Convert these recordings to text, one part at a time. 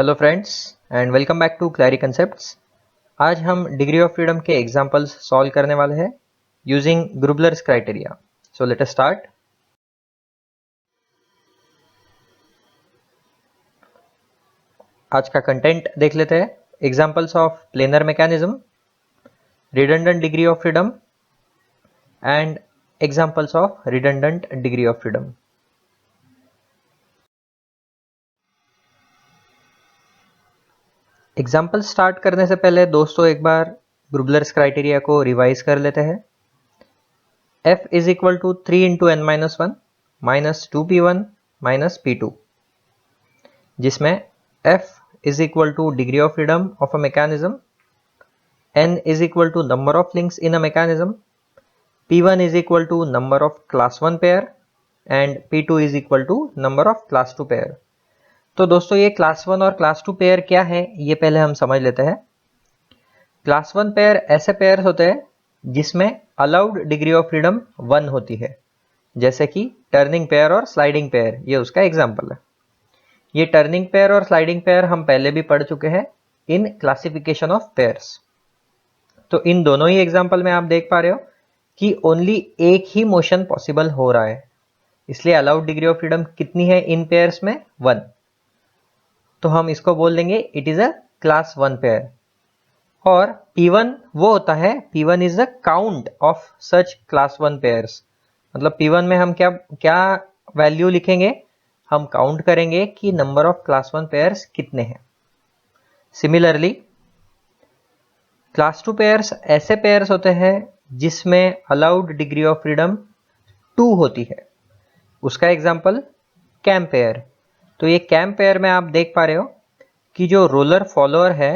Hello friends and welcome back to Clary concepts. आज हम degree of freedom के examples solve करने वाले हैं using Grubler's criteria. So let us start. आज का कंटेंट देख लेते हैं। Examples of planar mechanism, redundant degree of freedom and examples of redundant degree of freedom. Example start करने से पहले दोस्तों एक बार ग्रुबलर्स क्राइटेरिया को रिवाइज कर लेते हैं। f is equal to 3 into n minus one minus 2p1 minus p2, जिसमें f is equal to degree of freedom of a mechanism, n is equal to number of links in a mechanism, p1 is equal to number of class 1 pair and p2 is equal to number of class 2 pair. तो दोस्तों ये class 1 और class 2 pair क्या है ये पहले हम समझ लेते हैं। क्लास 1 पेयर ऐसे पेयर होते हैं जिसमें अलाउड डिग्री ऑफ फ्रीडम 1 होती है, जैसे कि टर्निंग पेयर और स्लाइडिंग पेयर, ये उसका एग्जांपल है। ये टर्निंग पेयर और स्लाइडिंग पेयर हम पहले भी पढ़ चुके हैं इन क्लासिफिकेशन ऑफ पेयर्स। तो इन दोनों ही एग्जांपल में आप देख पा रहे हो कि ओनली एक ही मोशन पॉसिबल हो रहा है, इसलिए अलाउड डिग्री ऑफ फ्रीडम कितनी है इन पेयर्स में? 1। तो हम इसको बोल देंगे it is a class 1 pair. और P1 वो होता है, P1 is the count of such class 1 pairs. मतलब P1 में हम क्या वैल्यू लिखेंगे? हम काउंट करेंगे कि नंबर ऑफ क्लास 1 पेयर्स कितने हैं। सिमिलरली क्लास 2 पेयर्स ऐसे पेयर्स होते हैं जिसमें अलाउड डिग्री ऑफ फ्रीडम 2 होती है। उसका एग्जांपल कैम पेयर। तो ये कैम पेयर में आप देख पा रहे हो कि जो रोलर फॉलोअर है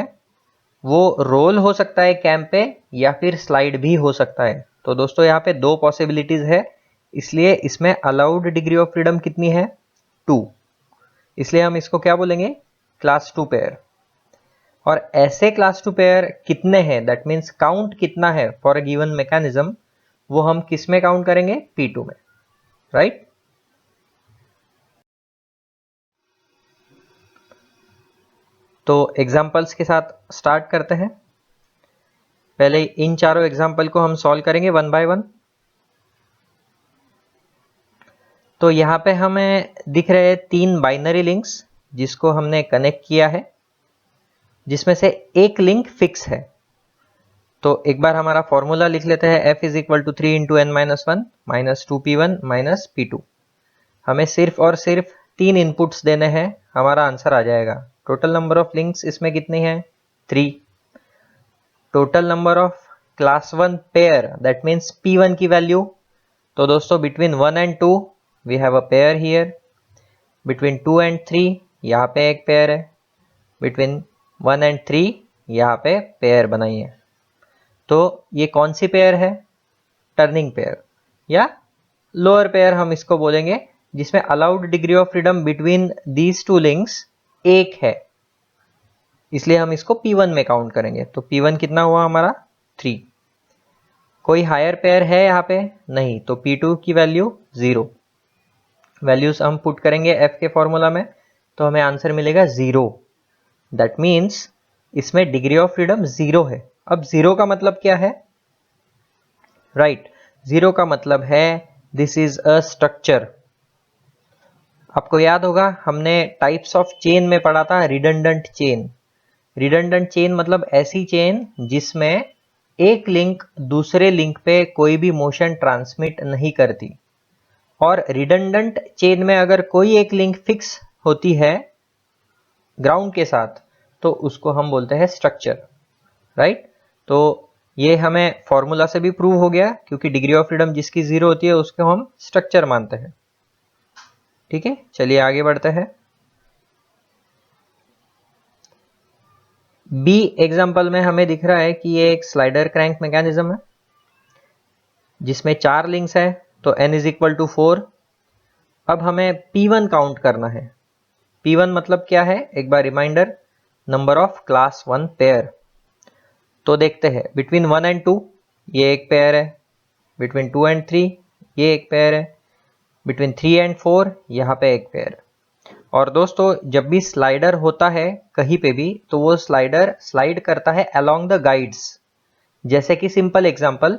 वो रोल हो सकता है कैम पे या फिर स्लाइड भी हो सकता है। तो दोस्तों यहाँ पे दो पॉसिबिलिटीज है, इसलिए इसमें अलाउड डिग्री ऑफ फ्रीडम कितनी है? 2। इसलिए हम इसको क्या बोलेंगे? Class 2 pair. और ऐसे क्लास 2 पेयर कितने हैं, दैट मीन्स काउंट कितना है फॉर अ गिवन मैकेनिज्म, वो हम किस में काउंट करेंगे? P2 में, राइट? तो एग्जाम्पल्स के साथ स्टार्ट करते हैं। पहले इन चारों एग्जाम्पल को हम सॉल्व करेंगे वन बाय वन। तो यहाँ पे हमें दिख रहे हैं 3 बाइनरी लिंक्स जिसको हमने कनेक्ट किया है, जिसमें से एक लिंक फिक्स है। तो एक बार हमारा फॉर्मूला लिख लेते हैं। f is equal to 3 into n minus one minus 2p1 minus p2। हमें सिर्फ और सिर्फ 3 इनपुट्स देने हैं, हमारा आंसर आ जाएगा। टोटल नंबर ऑफ लिंक्स इसमें कितनी है? 3। Total number of class 1 pair, that means p1 की वैल्यू। तो दोस्तों between 1 and 2 we have a pair here. Between 2 and 3 यहाँ पे एक पेयर है। बिटवीन 1 एंड 3 यहाँ पे पेयर बनाई है। तो ये कौन सी पेयर है? टर्निंग पेयर या लोअर पेयर हम इसको बोलेंगे, जिसमें allowed degree of freedom between these two links 1 है, इसलिए हम इसको P1 में काउंट करेंगे। तो P1 कितना हुआ हमारा? 3। कोई हायर पेयर है यहाँ पे? नहीं, तो P2 की वैल्यू 0। वैल्यूज हम पुट करेंगे F के फॉर्मूला में, तो हमें आंसर मिलेगा 0। दैट मीन्स इसमें डिग्री ऑफ फ्रीडम 0 है। अब 0 का मतलब क्या है? राइट, 0 का मतलब है दिस इज अ स्ट्रक्चर। आपको याद होगा हमने टाइप्स ऑफ चेन में पढ़ा था रिडंडेंट चेन। रिडंडेंट चेन मतलब ऐसी चेन जिसमें एक लिंक दूसरे लिंक पे कोई भी मोशन ट्रांसमिट नहीं करती। और रिडंडेंट चेन में अगर कोई एक लिंक फिक्स होती है ग्राउंड के साथ, तो उसको हम बोलते हैं स्ट्रक्चर, राइट? तो ये हमें फॉर्मूला से भी प्रूव हो गया, क्योंकि डिग्री ऑफ फ्रीडम जिसकी 0 होती है उसको हम स्ट्रक्चर मानते हैं। ठीक है, चलिए आगे बढ़ते हैं। बी एग्जांपल में हमें दिख रहा है कि ये एक स्लाइडर क्रैंक मैकेनिज्म है जिसमें 4 लिंक्स है, तो n इज इक्वल टू 4। अब हमें P1 काउंट करना है। P1 मतलब क्या है? एक बार reminder, number of class 1 pair. तो देखते हैं, बिटवीन 1 एंड 2 ये एक पेयर है। बिटवीन 2 एंड 3 ये एक पेयर है। बिटवीन 3 एंड 4 यहाँ पे एक पेयर। और दोस्तों जब भी स्लाइडर होता है कहीं पे भी, तो वो स्लाइडर स्लाइड करता है अलोंग द गाइड्स। जैसे कि simple example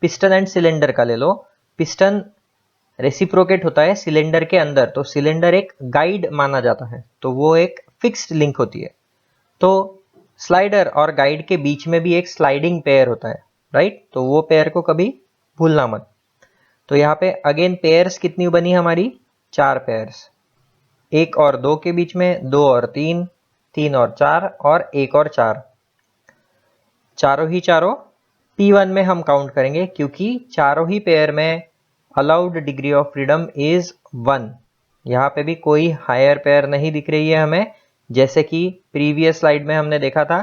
piston and cylinder का ले लो। पिस्टन रेसिप्रोकेट होता है सिलेंडर के अंदर, तो सिलेंडर एक गाइड माना जाता है, तो वो एक फिक्स्ड लिंक होती है। तो स्लाइडर और गाइड के बीच में भी एक स्लाइडिंग पेयर होता है, राइट। तो वो पेयर को कभी भूलना मत। तो यहाँ पे अगेन पेयर्स कितनी बनी हमारी, 4 पेयर्स। 1 और 2 के बीच में 2 और 3, 3 और 4 और 1 और 4, चारों ही चारों P1 में हम काउंट करेंगे, क्योंकि चारों ही पेयर में allowed degree of freedom is 1। यहाँ पे भी कोई हायर पेयर नहीं दिख रही है हमें, जैसे कि प्रीवियस स्लाइड में हमने देखा था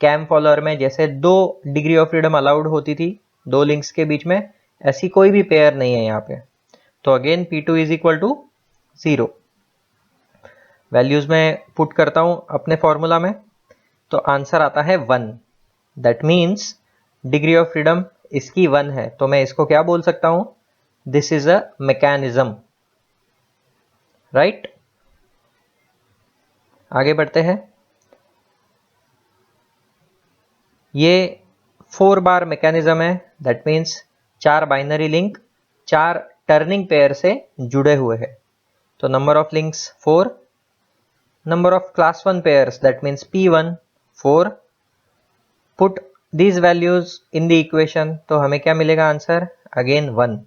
कैम फॉलोअर में जैसे 2 डिग्री ऑफ फ्रीडम अलाउड होती थी 2 लिंक्स के बीच में, ऐसी कोई भी पेयर नहीं है यहाँ पे। तो again P2 is equal to 0। Values में पुट करता हूं अपने फॉर्मूला में, तो आंसर आता है 1। That means degree of freedom इसकी 1 है। तो मैं इसको क्या बोल सकता हूं, this is a mechanism, right. आगे बढ़ते हैं। ये 4 बार मैकेनिज्म है, that means 4 binary link 4 turning pair से जुड़े हुए हैं। तो number of links 4, number of class 1 pairs, that means P1 4, put these values in the equation, तो हमें क्या मिलेगा आंसर, अगेन 1।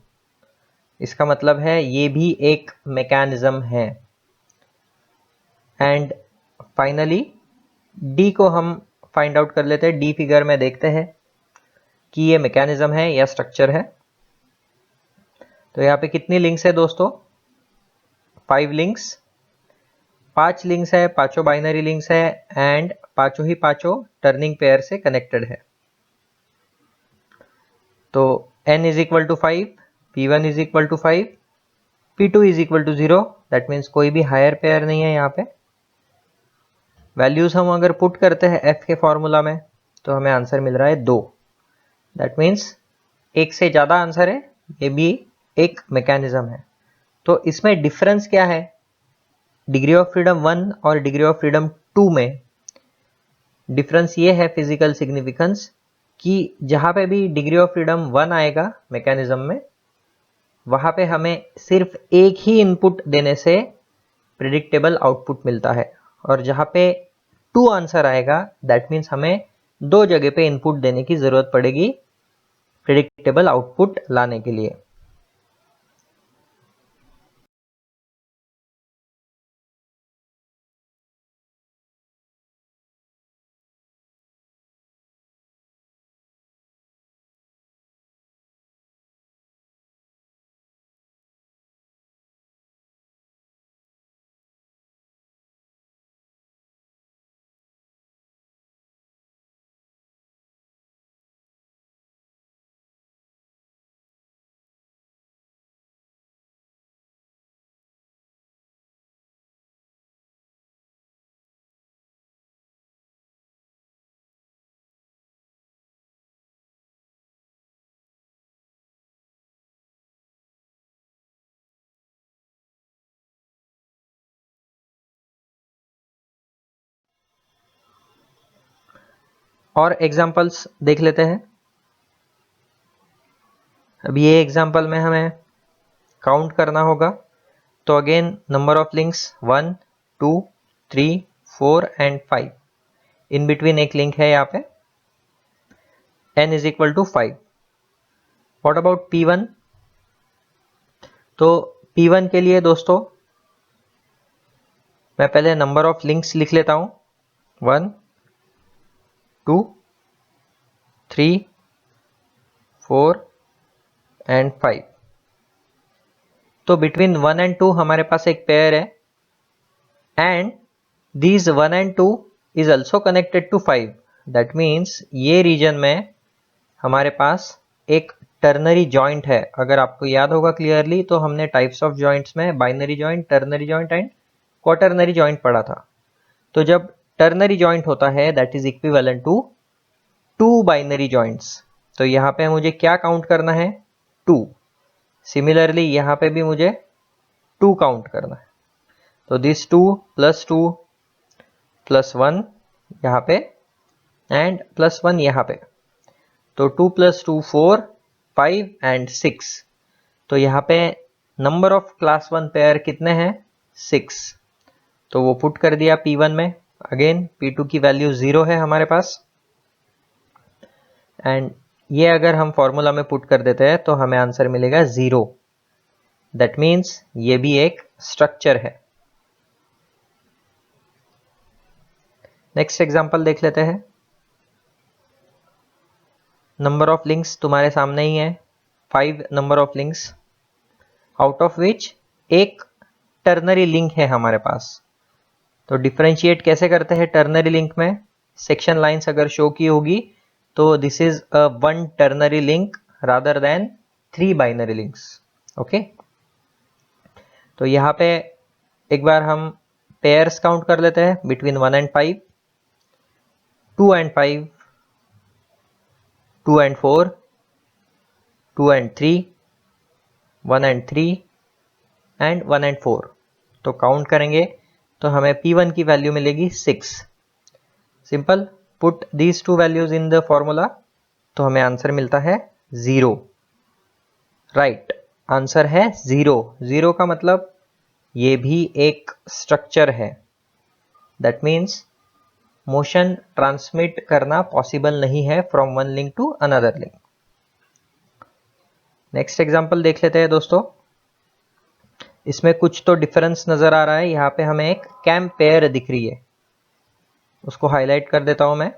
इसका मतलब है ये भी एक मैकेनिज्म है। एंड फाइनली D को हम फाइंड आउट कर लेते हैं। D फिगर में देखते हैं कि ये मैकेनिज्म है या स्ट्रक्चर है। तो यहाँ पे कितनी लिंक्स है दोस्तों, 5 लिंक्स, 5 लिंक्स है, पांचों बाइनरी लिंक्स है एंड पांचों ही पांचों टर्निंग पेयर से कनेक्टेड है। तो n is equal to 5, P1 is equal to 5, P2 is equal to 0, that means कोई भी हायर पेयर नहीं है यहाँ पे। वैल्यूज हम अगर पुट करते हैं f के फॉर्मूला में, तो हमें आंसर मिल रहा है 2। दैट मीन्स एक से ज्यादा आंसर है, ये भी एक मैकेनिज्म है। तो इसमें डिफरेंस क्या है डिग्री ऑफ फ्रीडम 1 और डिग्री ऑफ फ्रीडम 2 में? डिफरेंस ये है फिजिकल सिग्निफिकेंस कि जहां पे भी डिग्री ऑफ फ्रीडम 1 आएगा मैकेनिज्म में, वहां पे हमें सिर्फ एक ही इनपुट देने से प्रेडिक्टेबल आउटपुट मिलता है, और जहां पे 2 आंसर आएगा दैट मीन्स हमें 2 जगह पे इनपुट देने की जरूरत पड़ेगी प्रेडिक्टेबल आउटपुट लाने के लिए। और एग्जांपल्स देख लेते हैं। अब ये एग्जांपल में हमें काउंट करना होगा, तो again number of links 1 2 3 4 and 5, in between एक लिंक है यहाँ पे, n is equal to 5। What about P1? तो P1 के लिए दोस्तों मैं पहले नंबर ऑफ लिंक्स लिख लेता हूं, 1 2 3 4 एंड 5। तो बिटवीन 1 एंड 2 हमारे पास एक पेयर है, and these 1 and 2 is also connected to 5। That means ये रीजन में हमारे पास एक टर्नरी जॉइंट है। अगर आपको याद होगा क्लियरली, तो हमने टाइप्स ऑफ जॉइंट्स में binary joint, ternary joint and quaternary joint पढ़ा था। तो जब टर्नरी जॉइंट होता है that is equivalent to 2 binary joints. तो यहाँ पे मुझे क्या काउंट करना है, 2। सिमिलरली यहाँ पे भी मुझे 2 काउंट करना है। तो दिस 2 प्लस 1 यहाँ पे एंड प्लस 1 यहाँ पे, तो 2 + 2 4, 5 एंड 6। तो यहाँ पे नंबर ऑफ क्लास 1 पेयर कितने हैं? 6। तो वो पुट कर दिया P1 में। अगेन P2 की वैल्यू 0 है हमारे पास, एंड ये अगर हम फॉर्मूला में पुट कर देते हैं तो हमें आंसर मिलेगा 0। दैट मीन्स ये भी एक स्ट्रक्चर है। नेक्स्ट एग्जांपल देख लेते हैं। नंबर ऑफ लिंक्स तुम्हारे सामने ही है, 5 number of links, out of which एक टर्नरी लिंक है हमारे पास। तो डिफरेंशिएट कैसे करते हैं टर्नरी लिंक में? सेक्शन लाइंस अगर शो की होगी तो this is a 1 ternary link rather than 3 binary links. Okay, तो यहाँ पे एक बार हम पेयर्स काउंट कर लेते हैं between 1 and 5, 2 and 5, 2 and 4, 2 and 3, 1 and 3 and 1 and 4। तो काउंट करेंगे तो हमें P1 की वैल्यू मिलेगी 6। Simple, put these 2 values in the formula, तो हमें आंसर मिलता है 0। राइट, आंसर है 0। 0 का मतलब ये भी एक स्ट्रक्चर है। दैट मीन्स मोशन ट्रांसमिट करना पॉसिबल नहीं है from one link to another link. Next example देख लेते हैं दोस्तों। इसमें कुछ तो डिफरेंस नजर आ रहा है। यहाँ पे हमें एक कैम पेयर दिख रही है, उसको हाईलाइट कर देता हूं मैं।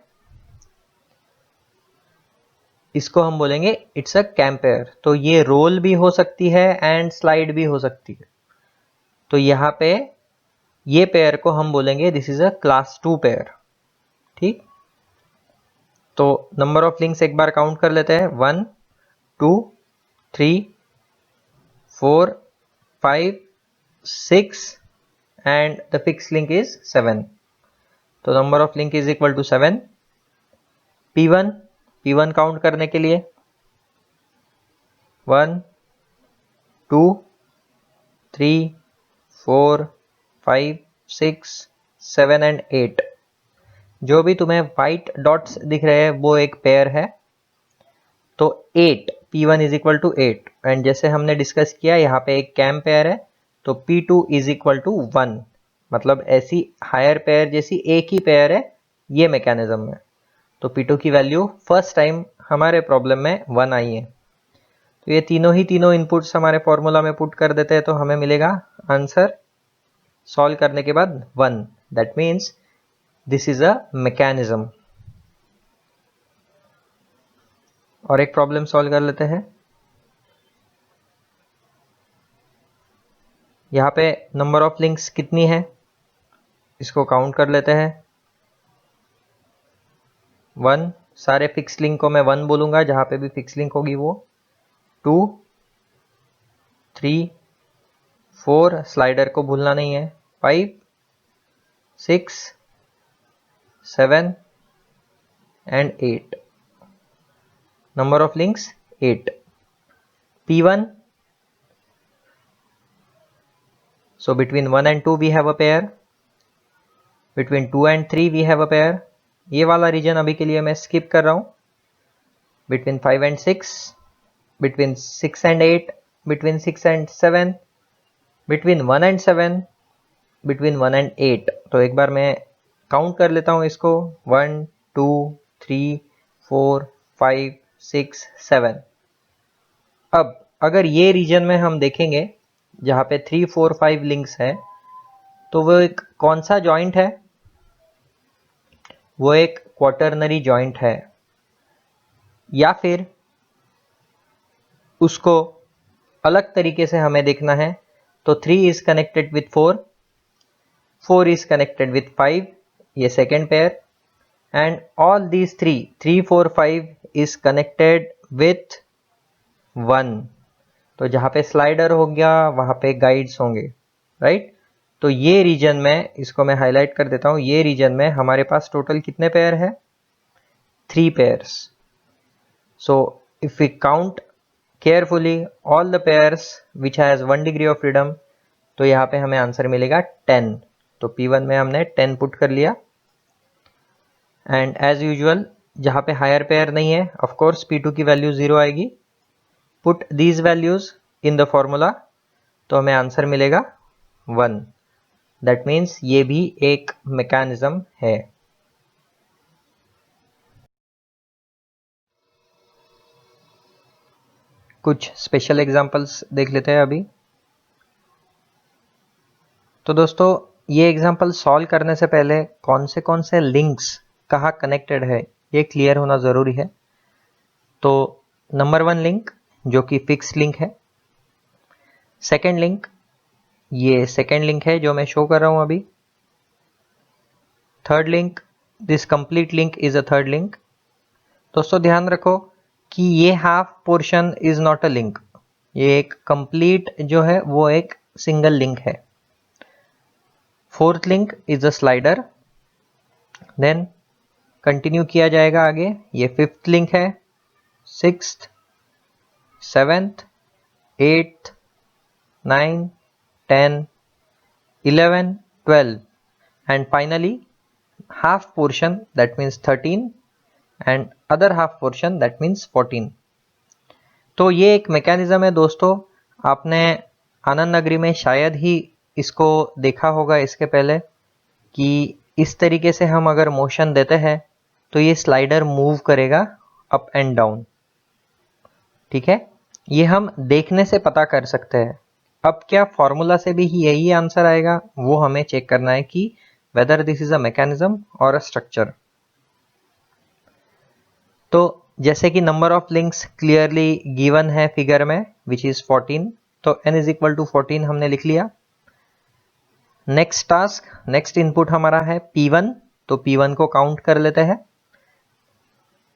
इसको हम बोलेंगे इट्स अ कैम पेयर। तो ये रोल भी हो सकती है एंड स्लाइड भी हो सकती है। तो यहाँ पे ये पेयर को हम बोलेंगे this is a class 2 pair. ठीक, तो नंबर ऑफ लिंक्स एक बार काउंट कर लेते हैं। 1 2 3 4 5 6 and the fix link is 7। तो number of link is equal to 7। P1 count करने के लिए 1 2 3 4 5 6 7 एंड 8। जो भी तुम्हें व्हाइट डॉट्स दिख रहे हैं वो एक पेयर है। तो 8, P1 is equal to 8। And जैसे हमने डिस्कस किया यहाँ पे एक कैम पेयर है, तो P2 इज इक्वल टू 1। मतलब ऐसी हायर पेयर जैसी एक ही पेयर है ये मैकेनिज्म में। तो P2 की वैल्यू फर्स्ट टाइम हमारे प्रॉब्लम में 1 आई है। तो ये तीनों इनपुट्स हमारे फॉर्मूला में पुट कर देते हैं तो हमें मिलेगा आंसर सॉल्व करने के बाद 1। That means this is a mechanism. और एक प्रॉब्लम सॉल्व कर लेते हैं। यहाँ पे नंबर ऑफ लिंक्स कितनी है इसको काउंट कर लेते हैं। 1, सारे फिक्स लिंक को मैं 1 बोलूंगा, जहां पे भी फिक्स लिंक होगी वो। 2 3 4, स्लाइडर को भूलना नहीं है। 5 6 7 and 8। Number of links 8। P1, so between 1 and 2 we have a pair, between 2 and 3 we have a pair। ये वाला रीजन अभी के लिए मैं स्किप कर रहा हूं। between 5 and 6, between 6 and 8, between 6 and 7, between 1 and 7, between 1 and 8। तो एक बार मैं काउंट कर लेता हूं इसको। 1 2 3 4 5 6 7। अब अगर ये रीजन में हम देखेंगे जहां पे 3 4 5 लिंक्स है, तो वो एक कौन सा जॉइंट है? वो एक क्वाटरनरी जॉइंट है, या फिर उसको अलग तरीके से हमें देखना है। तो 3 is connected with 4, 4 is connected with 5, ये second pair, and all these 3 4 5 is connected with 1। तो जहां पे स्लाइडर हो गया वहां पे गाइड्स होंगे, राइट। तो ये रीजन में, इसको मैं हाईलाइट कर देता हूं, ये रीजन में हमारे पास टोटल कितने पेयर है? 3 pairs. So if we count carefully all the pairs which has 1 degree of freedom, तो यहाँ पे हमें आंसर मिलेगा 10। तो P1 में हमने 10 पुट कर लिया। एंड एज यूजुअल जहाँ पे हायर पेयर नहीं है ऑफ कोर्स P2 की वैल्यू 0 आएगी। Put these values in the formula, तो हमें आंसर मिलेगा 1। दैट मीन्स ये भी एक मैकेनिज्म है। कुछ स्पेशल एग्जांपल्स देख लेते हैं अभी। तो दोस्तों ये एग्जांपल सॉल्व करने से पहले कौन से लिंक्स कहाँ कनेक्टेड है ये क्लियर होना ज़रूरी है। तो नंबर 1 लिंक जो कि फिक्स लिंक है। सेकेंड लिंक, ये सेकेंड लिंक है जो मैं शो कर रहा हूँ अभी। Third link, this complete link is a third link. दोस्तों ध्यान रखो कि ये half portion is not a link, ये एक कंप्लीट जो है वो एक सिंगल लिंक है। Fourth link is a slider. Then continue किया जाएगा आगे, ये फिफ्थ लिंक है, sixth, seventh, eighth, 9, 10, 11, 12 and finally half portion that means 13 and other half portion that means 14। तो ये एक मैकेनिज्म है दोस्तों, आपने आनंद नगरी में शायद ही इसको देखा होगा इसके पहले कि इस तरीके से हम अगर मोशन देते हैं तो ये स्लाइडर मूव करेगा अप एंड डाउन। ठीक है, ये हम देखने से पता कर सकते हैं। अब क्या फॉर्मूला से भी यही आंसर आएगा, वो हमें चेक करना है कि whether this is a mechanism और अ स्ट्रक्चर। तो जैसे कि number of links clearly given है फिगर में विच इज 14, तो n इज इक्वल टू 14 हमने लिख लिया। नेक्स्ट टास्क, नेक्स्ट इनपुट हमारा है P1, तो P1 को काउंट कर लेते हैं।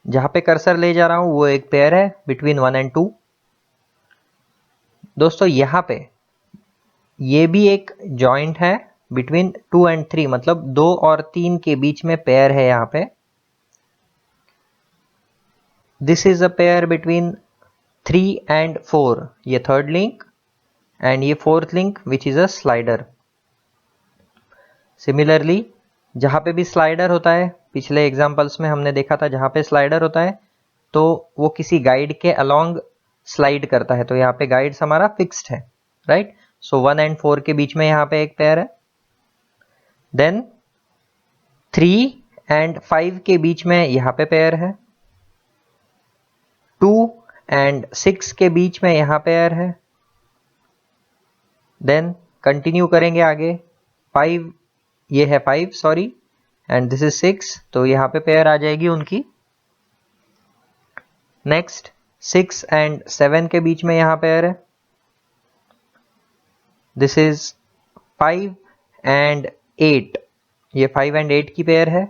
जहां पे कर्सर ले जा रहा हूं वो एक पेयर है बिटवीन 1 and 2। दोस्तों यहां पे ये भी एक जॉइंट है बिटवीन 2 and 3, मतलब 2 और 3 के बीच में पेयर है यहां पे। This is a pair between 3 and 4, ये थर्ड लिंक, एंड ये fourth link which is a slider. Similarly जहां पे भी स्लाइडर होता है, पिछले एग्जांपल्स में हमने देखा था जहां पे स्लाइडर होता है तो वो किसी गाइड के अलोंग स्लाइड करता है, तो यहाँ पे गाइड्स हमारा फिक्स्ड है, राइट। सो 1 and 4 के बीच में यहाँ पे एक पेयर है। देन 3 and 5 के बीच में यहाँ पे पेयर है। 2 and 6 के बीच में यहाँ पेयर है। देन कंटिन्यू करेंगे आगे, 5, ये है 5 सॉरी, एंड दिस इज 6, तो यहाँ पे पेयर आ जाएगी उनकी। नेक्स्ट 6 and 7 के बीच में यहाँ पेयर है। दिस इज 5 and 8, ये 5 and 8 की पेयर है।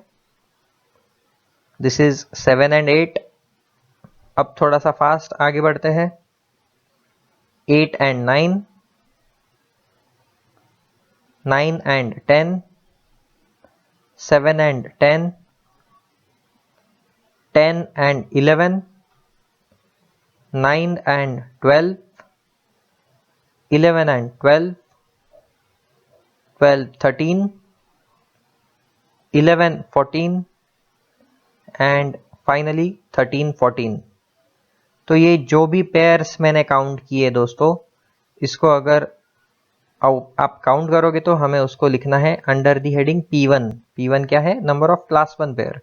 This is 7 and 8। अब थोड़ा सा फास्ट आगे बढ़ते हैं, 8 and 9, 9 and 10, 7 and 10, 10 and 11, 9 and 12, 11 and 12, 12, 13, 11, 14 and finally 13, 14। तो ये जो भी पेयर्स मैंने काउंट किए दोस्तों, इसको अगर आप काउंट करोगे तो हमें उसको लिखना है under the heading P1। P1 क्या है? Number of class 1 pair.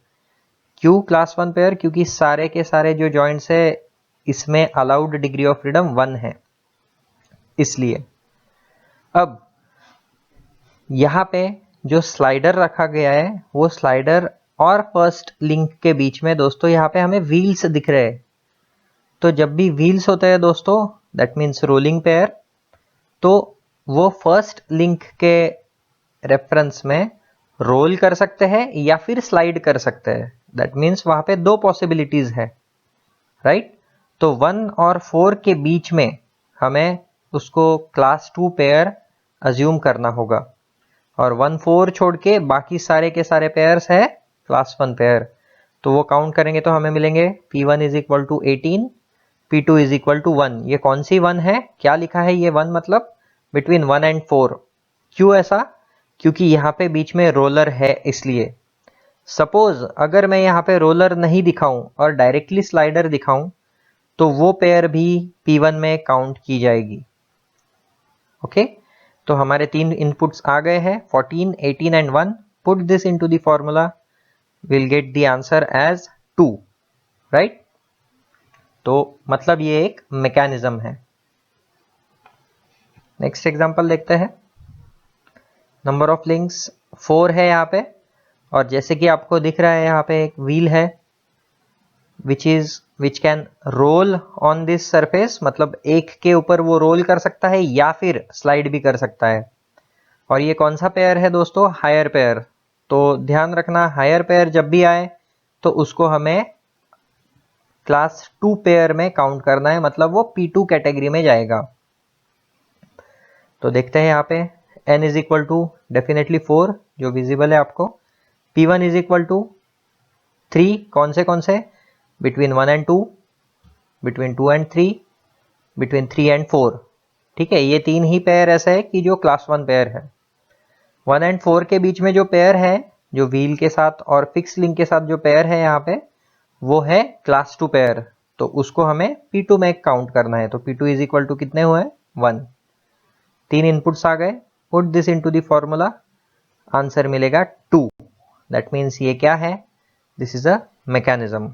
क्यों क्लास 1 पेयर? क्योंकि सारे के सारे जो जॉइंट्स है इसमें अलाउड डिग्री ऑफ फ्रीडम 1 है, इसलिए। अब यहाँ पे जो स्लाइडर रखा गया है वो स्लाइडर और फर्स्ट लिंक के बीच में दोस्तों यहाँ पे हमें व्हील्स दिख रहे हैं। तो जब भी व्हील्स होते हैं दोस्तों दैट मीन्स रोलिंग पेयर, तो वो फर्स्ट लिंक के रेफरेंस में रोल कर सकते हैं या फिर स्लाइड कर सकते हैं। दैट मीन्स वहां पे दो पॉसिबिलिटीज है, राइट। तो 1 और 4 के बीच में हमें उसको क्लास 2 पेयर अज्यूम करना होगा, और 1, 4 छोड़ के बाकी सारे के सारे पेयर्स है क्लास 1 पेयर। तो वो काउंट करेंगे तो हमें मिलेंगे P1 is equal to 18, P2 is equal to 1। ये कौन सी 1 है? क्या लिखा है ये 1? मतलब बिटवीन 1 and 4, क्यों ऐसा? क्योंकि यहाँ पे बीच में रोलर है इसलिए। सपोज अगर मैं यहाँ पे रोलर नहीं दिखाऊं और डायरेक्टली स्लाइडर दिखाऊं तो वो पेयर भी P1 में काउंट की जाएगी। ओके, तो हमारे तीन इनपुट्स आ गए हैं 14, 18 and 1। Put this into the formula, will get the answer as 2, right? तो मतलब ये एक मैकेनिज्म है। नेक्स्ट एग्जांपल देखते हैं। नंबर ऑफ लिंक्स 4 है यहाँ पे, और जैसे कि आपको दिख रहा है यहाँ पे एक व्हील है which can roll on this surface, मतलब एक के ऊपर वो रोल कर सकता है या फिर स्लाइड भी कर सकता है। और ये कौन सा पेयर है दोस्तों? Higher pair. तो ध्यान रखना, हायर पेयर जब भी आए तो उसको हमें क्लास 2 पेयर में काउंट करना है, मतलब वो P2 कैटेगरी में जाएगा। तो देखते हैं यहाँ पे n is equal to definitely 4 जो विजिबल है आपको, P1 इज इक्वल टू 3, कौन से between 1 and 2, between 2 and 3, between 3 and 4। ठीक है, ये तीन ही पेयर ऐसा है कि जो क्लास 1 पेयर है। 1 एंड 4 के बीच में जो पेयर है, जो व्हील के साथ और फिक्स लिंक के साथ जो पेयर है यहाँ पे, वो है क्लास 2 पेयर। तो उसको हमें P2 में काउंट करना है। तो P2 इज इक्वल टू कितने हुए? 1। तीन इनपुट्स आ गए, put this into the formula, answer मिलेगा 2। दैट मीन्स ये क्या है? This is a mechanism.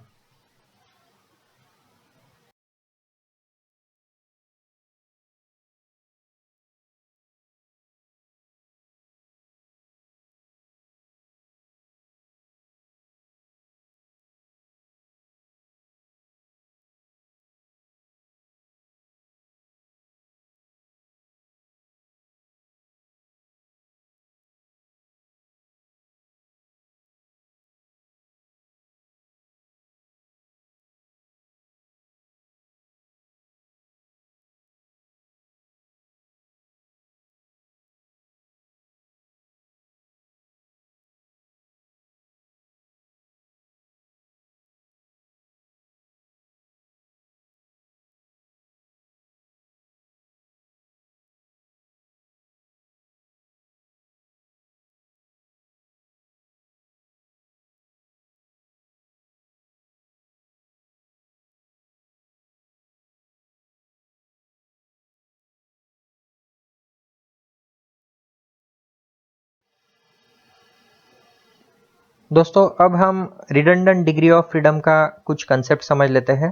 दोस्तों अब हम रिडंडेंट डिग्री ऑफ फ्रीडम का कुछ कंसेप्ट समझ लेते हैं।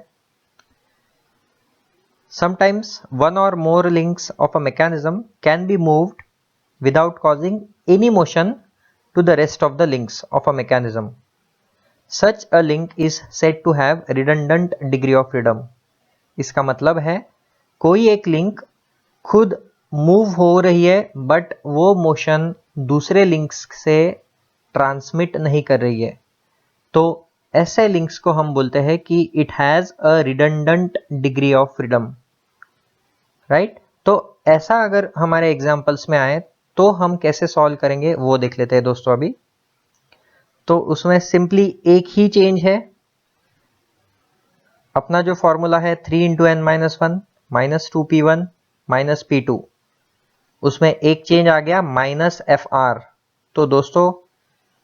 Sometimes one or more links of a mechanism can be moved without causing any motion to the rest of the links of a mechanism. Such a link is said to have redundant degree of freedom. इसका मतलब है कोई एक link खुद move हो रही है but वो मोशन दूसरे लिंक्स से ट्रांसमिट नहीं कर रही है, तो ऐसे लिंक्स को हम बोलते हैं कि it has a redundant degree of freedom, right? तो ऐसा अगर हमारे एग्जांपल्स में आए तो हम कैसे सॉल्व करेंगे वो देख लेते हैं दोस्तों अभी। तो उसमें सिंपली एक ही चेंज है, अपना जो फॉर्मूला है 3 into n minus 1 minus 2P1 minus P2, उसमें एक चेंज आ गया माइनस FR। तो दोस्तों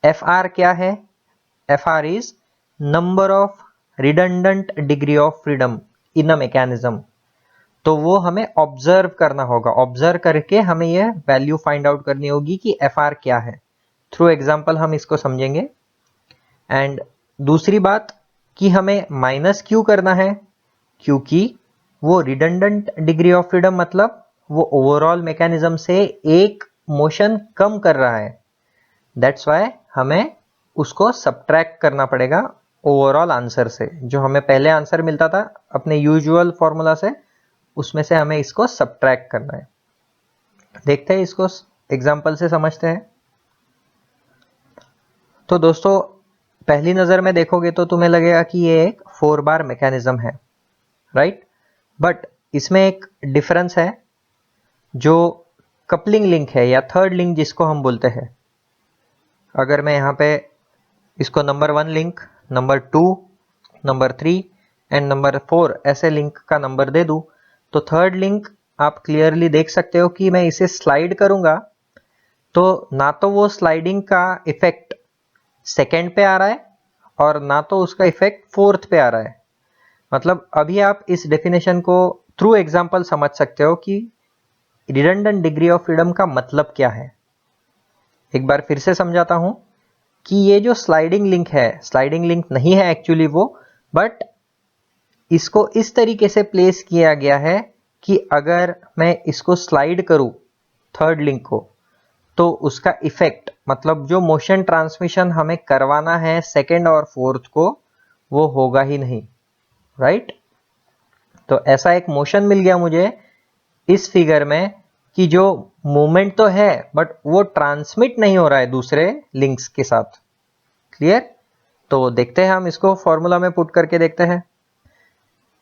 FR क्या है? FR is number of redundant degree of freedom in a mechanism. तो वो हमें ऑब्जर्व करना होगा, ऑब्जर्व करके हमें ये वैल्यू फाइंड आउट करनी होगी कि FR क्या है। थ्रू एग्जांपल हम इसको समझेंगे। एंड दूसरी बात कि हमें माइनस क्यों करना है, क्योंकि वो रिडंडेंट डिग्री ऑफ फ्रीडम मतलब वो ओवरऑल मैकेनिज्म से एक मोशन कम कर रहा है। दैट्स वाई हमें उसको सब्ट्रैक्ट करना पड़ेगा ओवरऑल आंसर से। जो हमें पहले आंसर मिलता था अपने यूजुअल फॉर्मूला से, उसमें से हमें इसको सब्ट्रैक्ट करना है। देखते हैं इसको एग्जांपल से समझते हैं। तो दोस्तों पहली नजर में देखोगे तो तुम्हें लगेगा कि ये एक 4 बार मैकेनिज्म है, राइट? बट इसमें एक डिफरेंस है, जो कपलिंग लिंक है या थर्ड लिंक जिसको हम बोलते हैं। अगर मैं यहाँ पे इसको number 1 link, number 2, number 3 and number 4 ऐसे लिंक का नंबर दे दूं, तो थर्ड लिंक आप क्लियरली देख सकते हो कि मैं इसे स्लाइड करूंगा तो ना तो वो स्लाइडिंग का इफेक्ट सेकेंड पे आ रहा है और ना तो उसका इफेक्ट फोर्थ पे आ रहा है। मतलब अभी आप इस डेफिनेशन को थ्रू एग्जांपल समझ सकते हो कि रिडंडेंट डिग्री ऑफ फ्रीडम का मतलब क्या है। एक बार फिर से समझाता हूं कि ये जो स्लाइडिंग लिंक है, स्लाइडिंग लिंक नहीं है एक्चुअली वो, बट इसको इस तरीके से प्लेस किया गया है कि अगर मैं इसको स्लाइड करूं थर्ड लिंक को, तो उसका इफेक्ट मतलब जो मोशन ट्रांसमिशन हमें करवाना है सेकेंड और फोर्थ को, वो होगा ही नहीं, राइट। तो ऐसा एक मोशन मिल गया मुझे इस फिगर में कि जो मूवमेंट तो है बट वो ट्रांसमिट नहीं हो रहा है दूसरे लिंक्स के साथ। क्लियर? तो देखते हैं, हम इसको फॉर्मूला में पुट करके देखते हैं।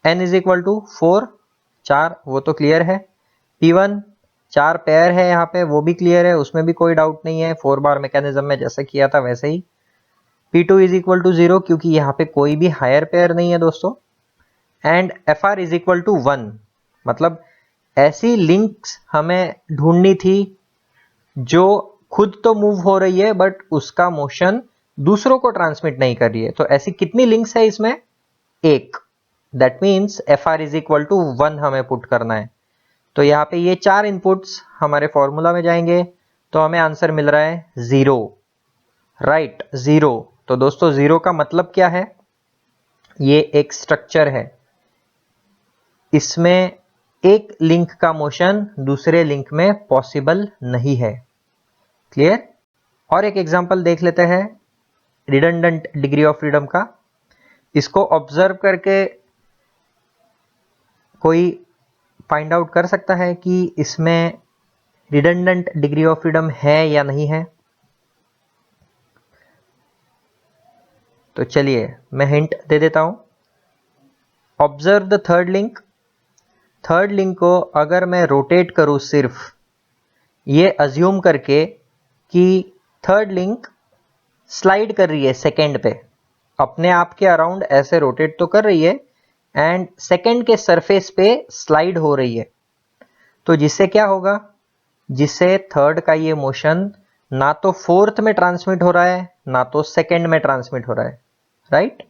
n इज इक्वल टू 4, 4 वो तो क्लियर है। P1 4 पेयर है यहाँ पे, वो भी क्लियर है, उसमें भी कोई डाउट नहीं है, 4 बार मैकेनिज्म में जैसे किया था वैसे ही। P2 इज इक्वल टू 0 क्योंकि यहाँ पे कोई भी हायर पेयर नहीं है दोस्तों। And Fr is equal to 1, मतलब ऐसी लिंक्स हमें ढूंढनी थी जो खुद तो मूव हो रही है बट उसका मोशन दूसरों को ट्रांसमिट नहीं कर रही है। तो ऐसी कितनी लिंक्स है इसमें? एक। That means Fr is equal to 1 हमें पुट करना है। तो यहाँ पे ये 4 इनपुट्स हमारे फॉर्मूला में जाएंगे, तो हमें आंसर मिल रहा है 0, राइट, 0। तो दोस्तों 0 का मतलब क्या है? ये एक स्ट्रक्चर है, इसमें एक लिंक का मोशन दूसरे लिंक में पॉसिबल नहीं है। क्लियर? और एक एग्जांपल देख लेते हैं रिडंडेंट डिग्री ऑफ फ्रीडम का। इसको ऑब्जर्व करके कोई फाइंड आउट कर सकता है कि इसमें रिडंडेंट डिग्री ऑफ फ्रीडम है या नहीं है? तो चलिए मैं हिंट दे देता हूं। Observe the third link. Third link को अगर मैं रोटेट करूं सिर्फ ये अज्यूम करके कि थर्ड लिंक स्लाइड कर रही है सेकेंड पे, अपने आप के अराउंड ऐसे रोटेट तो कर रही है एंड सेकेंड के सरफेस पे स्लाइड हो रही है, तो जिससे क्या होगा? जिससे थर्ड का ये मोशन ना तो फोर्थ में ट्रांसमिट हो रहा है ना तो सेकेंड में ट्रांसमिट हो रहा है, राइट।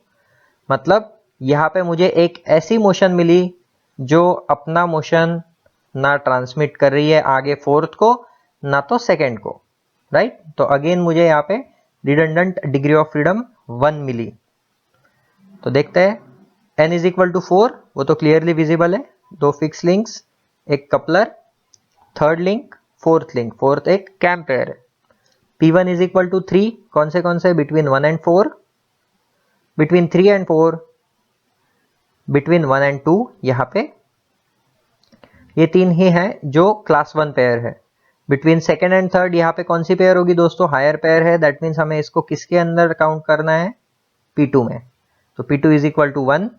मतलब यहाँ पे मुझे एक ऐसी मोशन मिली जो अपना मोशन ना ट्रांसमिट कर रही है आगे फोर्थ को ना तो सेकेंड को, राइट। तो अगेन मुझे यहाँ पे रिडंडेंट डिग्री ऑफ फ्रीडम 1 मिली। तो देखते हैं n इज इक्वल टू 4, वो तो क्लियरली विजिबल है, 2 फिक्स लिंक्स, एक coupler, third link, fourth link, fourth एक कैम पेयर है। P1 इज इक्वल टू 3, कौन से between 1 and 4, between 3 and 4, between 1 and 2, यहाँ पे ये 3 ही है जो क्लास 1 पेयर है। बिटवीन सेकेंड एंड थर्ड यहाँ पे कौन सी पेयर होगी दोस्तों? हायर पेयर है, दैट मीन्स हमें इसको किसके अंदर काउंट करना है? P2 में। तो P2 is equal to 1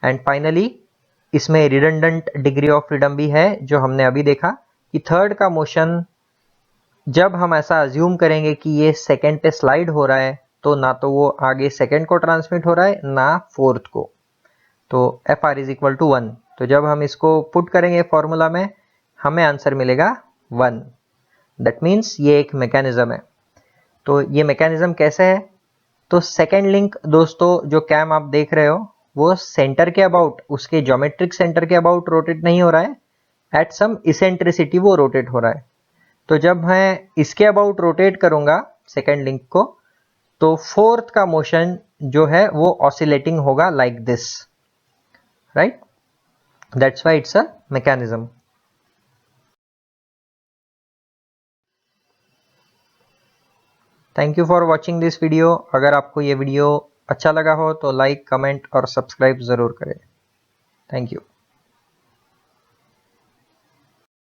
and finally इसमें रिडंडेंट डिग्री ऑफ फ्रीडम भी है, जो हमने अभी देखा कि थर्ड का मोशन जब हम ऐसा अज्यूम करेंगे कि ये सेकेंड पे स्लाइड हो रहा है, तो ना तो वो आगे सेकेंड को ट्रांसमिट हो रहा है ना फोर्थ को, तो Fr इज इक्वल टू 1। तो जब हम इसको पुट करेंगे फॉर्मूला में हमें आंसर मिलेगा 1। दैट मीन्स ये एक मैकेनिज्म है। तो ये मैकेनिज्म कैसे है? तो सेकेंड लिंक दोस्तों जो कैम आप देख रहे हो वो सेंटर के अबाउट, उसके ज्योमेट्रिक सेंटर के अबाउट रोटेट नहीं हो रहा है, एट सम इसेंट्रिसिटी वो रोटेट हो रहा है। तो जब मैं इसके अबाउट रोटेट करूंगा सेकेंड लिंक को, तो फोर्थ का मोशन जो है वो ऑसिलेटिंग होगा like this, right. That's why it's a mechanism. Thank you for watching this video. अगर आपको ये वीडियो अच्छा लगा हो तो लाइक, कमेंट और सब्सक्राइब ज़रूर करें। Thank you.